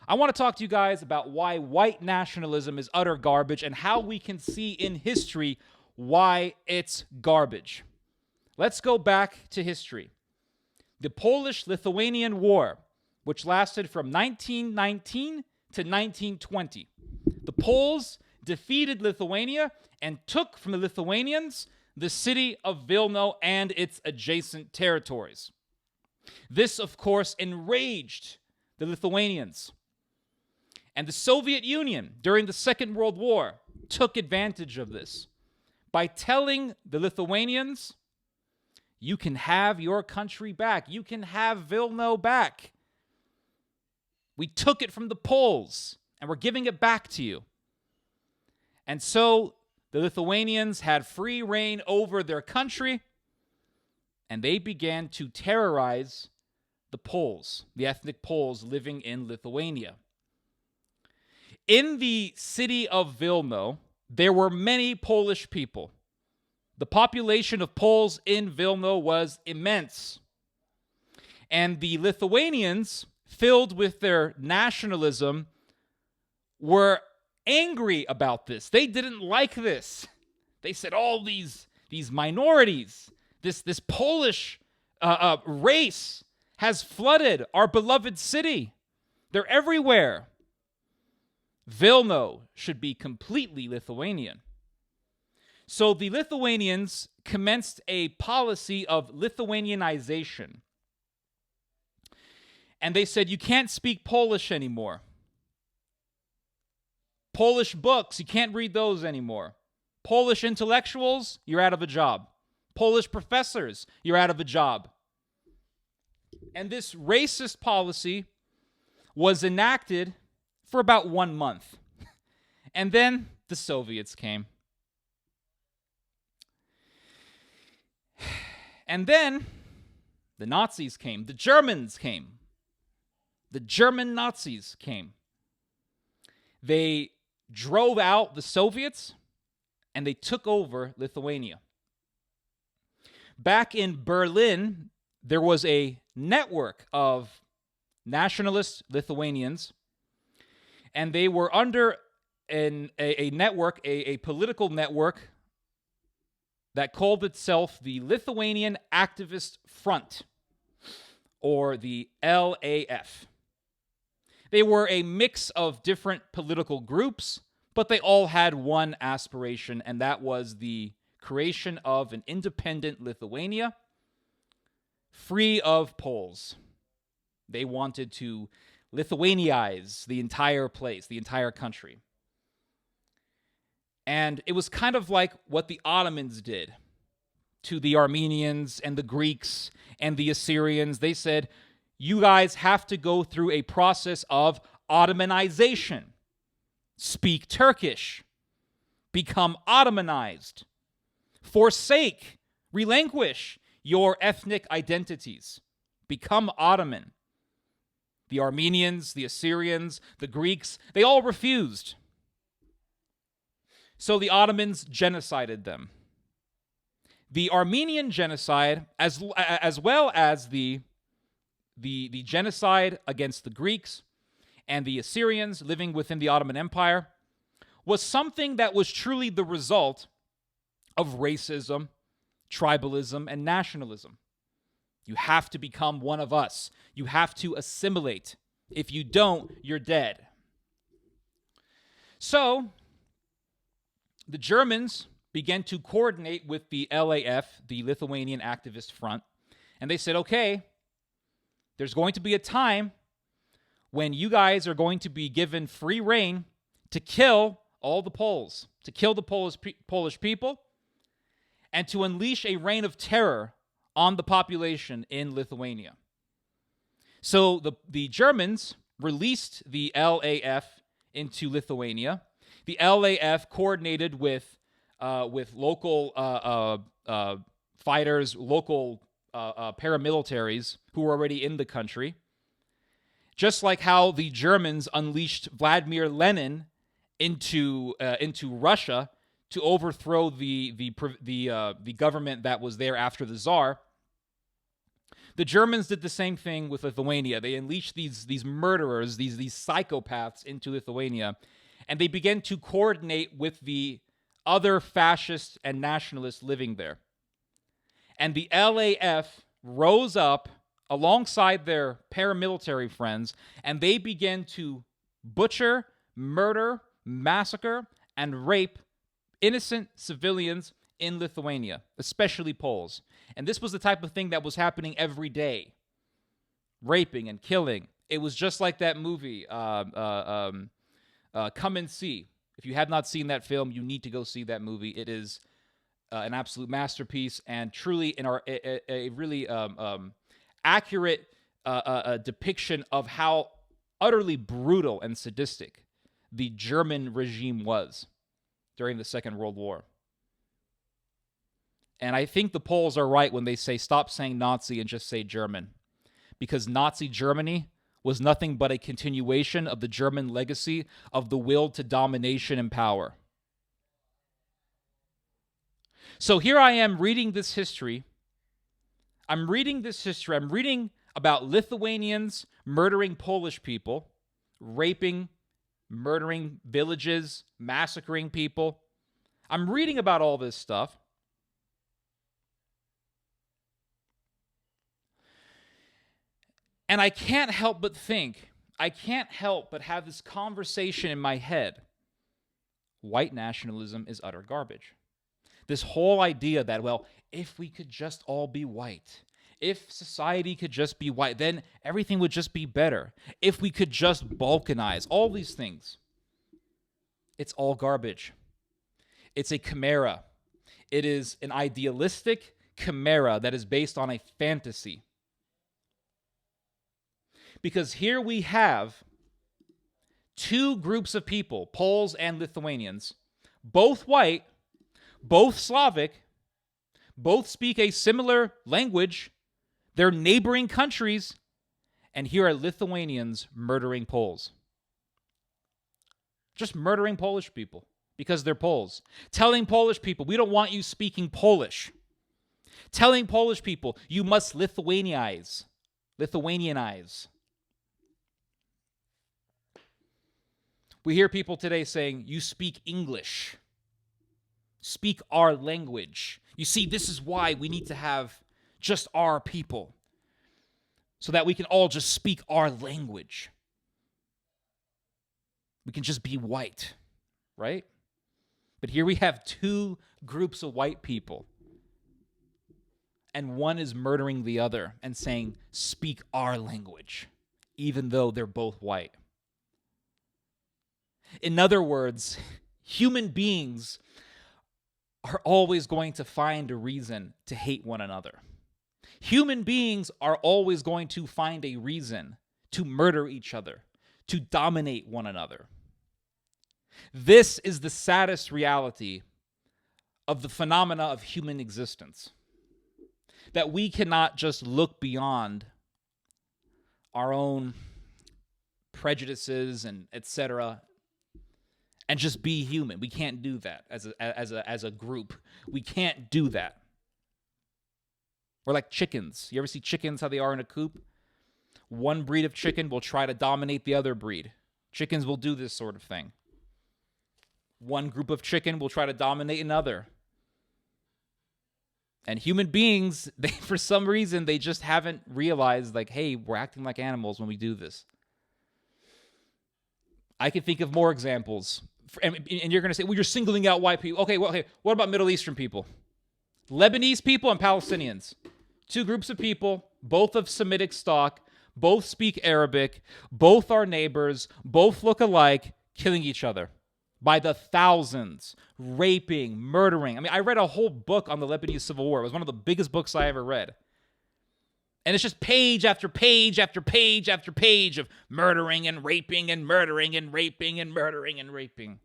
I want to talk to you guys about why white nationalism is utter garbage and how we can see in history why it's garbage. Let's go back to history. The Polish-Lithuanian War, which lasted from 1919 to 1920. The Poles defeated Lithuania and took from the Lithuanians the city of Vilnius and its adjacent territories. This, of course, enraged the Lithuanians. And the Soviet Union, during the Second World War, took advantage of this by telling the Lithuanians, you can have your country back. You can have Vilnius back. We took it from the Poles, and we're giving it back to you. And so the Lithuanians had free reign over their country, and they began to terrorize the Poles, the ethnic Poles living in Lithuania. In the city of Vilnius, there were many Polish people. The population of Poles in Vilnius was immense. And the Lithuanians, filled with their nationalism, were angry about this. They didn't like this. They said, all these minorities, this Polish race has flooded our beloved city. They're everywhere. Vilnius should be completely Lithuanian. So the Lithuanians commenced a policy of Lithuanianization. And they said, you can't speak Polish anymore. Polish books, you can't read those anymore. Polish intellectuals, you're out of a job. Polish professors, you're out of a job. And this racist policy was enacted for about 1 month. And then the Soviets came. And then the Nazis came. The Germans came. The German Nazis came. They drove out the Soviets and they took over Lithuania. Back in Berlin, there was a network of nationalist Lithuanians, and they were under a network, a political network that called itself the Lithuanian Activist Front, or the LAF. They were a mix of different political groups, but they all had one aspiration, and that was the creation of an independent Lithuania, free of Poles. They wanted to Lithuanize the entire place, the entire country. And it was kind of like what the Ottomans did to the Armenians and the Greeks and the Assyrians. They said, you guys have to go through a process of Ottomanization. Speak Turkish. Become Ottomanized. Forsake, relinquish your ethnic identities. Become Ottoman. The Armenians, the Assyrians, the Greeks, they all refused. So the Ottomans genocided them. The Armenian genocide, as well as the genocide against the Greeks and the Assyrians living within the Ottoman Empire, was something that was truly the result of racism, tribalism, and nationalism. You have to become one of us. You have to assimilate. If you don't, you're dead. So the Germans began to coordinate with the LAF, the Lithuanian Activist Front, and they said, okay, there's going to be a time when you guys are going to be given free reign to kill all the Poles, to kill the Polish people, and to unleash a reign of terror on the population in Lithuania. So the Germans released the LAF into Lithuania. The LAF coordinated with local fighters, local paramilitaries who were already in the country. Just like how the Germans unleashed Vladimir Lenin into Russia to overthrow the government that was there after the Tsar. The Germans did the same thing with Lithuania. They unleashed these murderers, these psychopaths into Lithuania, and they began to coordinate with the other fascists and nationalists living there. And the LAF rose up alongside their paramilitary friends, and they began to butcher, murder, massacre, and rape innocent civilians in Lithuania, especially Poles. And this was the type of thing that was happening every day. Raping and killing. It was just like that movie, Come and See. If you have not seen that film, you need to go see that movie. It is an absolute masterpiece and truly a really accurate depiction of how utterly brutal and sadistic the German regime was during the Second World War. And I think the Poles are right when they say stop saying Nazi and just say German. Because Nazi Germany was nothing but a continuation of the German legacy of the will to domination and power. So here I am reading this history. I'm reading about Lithuanians murdering Polish people, raping, murdering villages, massacring people. I'm reading about all this stuff. And I can't help but have this conversation in my head. White nationalism is utter garbage. This whole idea that, well, if we could just all be white, if society could just be white, then everything would just be better. If we could just balkanize, all these things. It's all garbage. It's a chimera. It is an idealistic chimera that is based on a fantasy. Because here we have two groups of people, Poles and Lithuanians, both white, both Slavic, both speak a similar language, they're neighboring countries, and here are Lithuanians murdering Poles. Just murdering Polish people because they're Poles. Telling Polish people, we don't want you speaking Polish. Telling Polish people, you must Lithuanianize. We hear people today saying, you speak English. Speak our language. You see, this is why we need to have just our people, so that we can all just speak our language. We can just be white, right? But here we have two groups of white people, and one is murdering the other and saying, speak our language, even though they're both white. In other words, human beings are always going to find a reason to hate one another. Human beings are always going to find a reason to murder each other, to dominate one another. This is the saddest reality of the phenomena of human existence. That we cannot just look beyond our own prejudices and etc. and just be human. We can't do that as a group. We can't do that. We're like chickens. You ever see chickens, how they are in a coop? One breed of chicken will try to dominate the other breed. Chickens will do this sort of thing. One group of chicken will try to dominate another. And human beings, for some reason, they just haven't realized, like, hey, we're acting like animals when we do this. I can think of more examples. And you're going to say, well, you're singling out white people. Okay, what about Middle Eastern people? Lebanese people and Palestinians. Two groups of people, both of Semitic stock, both speak Arabic, both are neighbors, both look alike, killing each other by the thousands, raping, murdering. I mean, I read a whole book on the Lebanese Civil War. It was one of the biggest books I ever read. And it's just page after page after page after page of murdering and raping and murdering and raping and murdering and raping.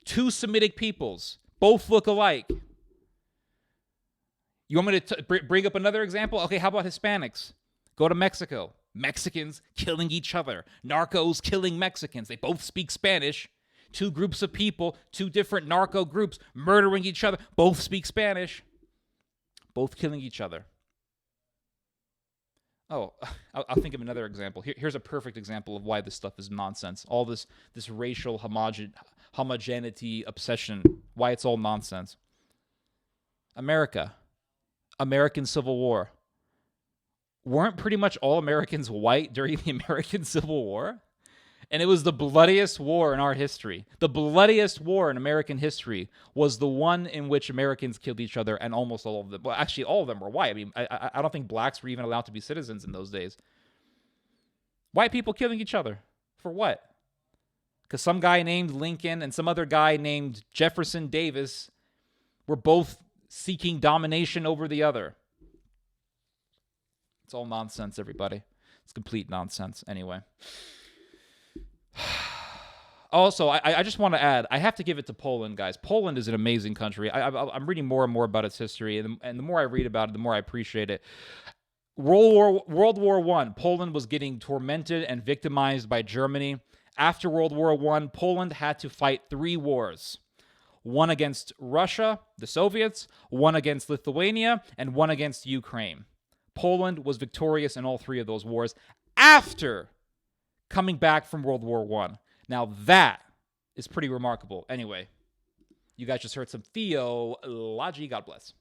Two Semitic peoples, both look alike. You want me to bring up another example? Okay, how about Hispanics? Go to Mexico. Mexicans killing each other. Narcos killing Mexicans. They both speak Spanish. Two groups of people, two different narco groups murdering each other. Both speak Spanish. Both killing each other. Oh, I'll think of another example. Here's a perfect example of why this stuff is nonsense. All this racial homogeneity obsession, why it's all nonsense. American Civil War. Weren't pretty much all Americans white during the American Civil War? And it was the bloodiest war in our history. The bloodiest war in American history was the one in which Americans killed each other, and almost all of them. Well, actually, all of them were white. I mean, I don't think blacks were even allowed to be citizens in those days. White people killing each other. For what? Because some guy named Lincoln and some other guy named Jefferson Davis were both seeking domination over the other. It's all nonsense, everybody. It's complete nonsense. Anyway. Also, I just want to add, I have to give it to Poland, guys. Poland is an amazing country. I'm reading more and more about its history, and the more I read about it, the more I appreciate it. World War I, Poland was getting tormented and victimized by Germany. After World War I, Poland had to fight 3 wars. One against Russia, the Soviets, one against Lithuania, and one against Ukraine. Poland was victorious in all 3 of those wars after coming back from World War I. Now that is pretty remarkable. Anyway, you guys just heard some theology. God bless.